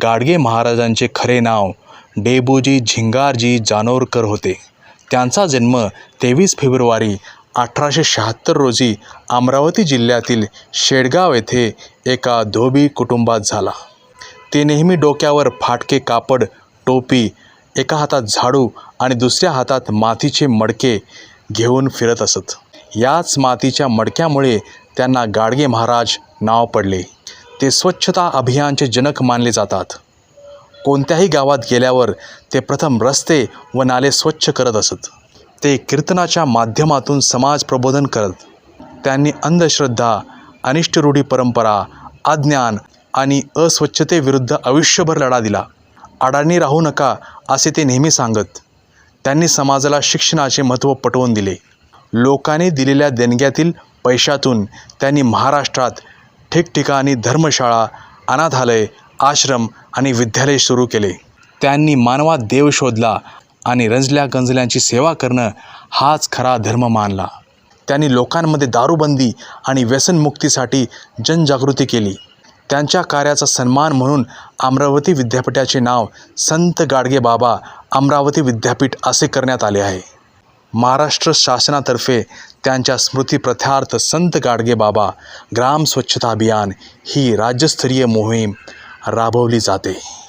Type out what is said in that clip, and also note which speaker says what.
Speaker 1: गाडगे महाराजांचे खरे नाव डेबूजी झिंगारजी जानोरकर होते. त्यांचा जन्म 23 फेब्रुवारी 1876 रोजी अमरावती जिल्ह्यातील शेडगाव येथे एका धोबी कुटुंबात झाला. ते नेहमी डोक्यावर फाटके कापड टोपी, एका हातात झाडू आणि दुसऱ्या हातात मातीचे मडके घेऊन फिरत असत. याच मातीच्या मडक्यामुळे त्यांना गाडगे महाराज नाव पडले. ते स्वच्छता अभियानचे जनक मानले जातात. कोणत्याही गावात गेल्यावर ते प्रथम रस्ते व नाले स्वच्छ करत असत. ते कीर्तनाच्या माध्यमातून समाज प्रबोधन करत. त्यांनी अंधश्रद्धा, अनिष्ट रूढी परंपरा, अज्ञान आणि अस्वच्छतेविरुद्ध आयुष्यभर लढा दिला. अडाणी राहू नका असे ते नेहमी सांगत. त्यांनी समाजाला शिक्षणाचे महत्त्व पटवून दिले. लोकांनी दिलेल्या देणग्यातील पैशातून त्यांनी महाराष्ट्रात ठिकठिकाणी धर्मशाळा, अनाथालय, आश्रम आणि विद्यालय सुरू केले. त्यांनी मानवात देव शोधला आणि रंजल्या गंजल्यांची सेवा करणं हाच खरा धर्म मानला. त्यांनी लोकांमध्ये दारूबंदी आणि व्यसनमुक्तीसाठी जनजागृती केली. त्यांच्या कार्याचा सन्मान म्हणून अमरावती विद्यापीठाचे नाव संत गाडगे बाबा अमरावती विद्यापीठ असे करण्यात आले आहे. महाराष्ट्र शासनातर्फे त्यांच्या स्मृतिप्रथार्थ संत गाडगे बाबा ग्राम स्वच्छता अभियान ही राज्यस्तरीय मोहीम राबवली जाते.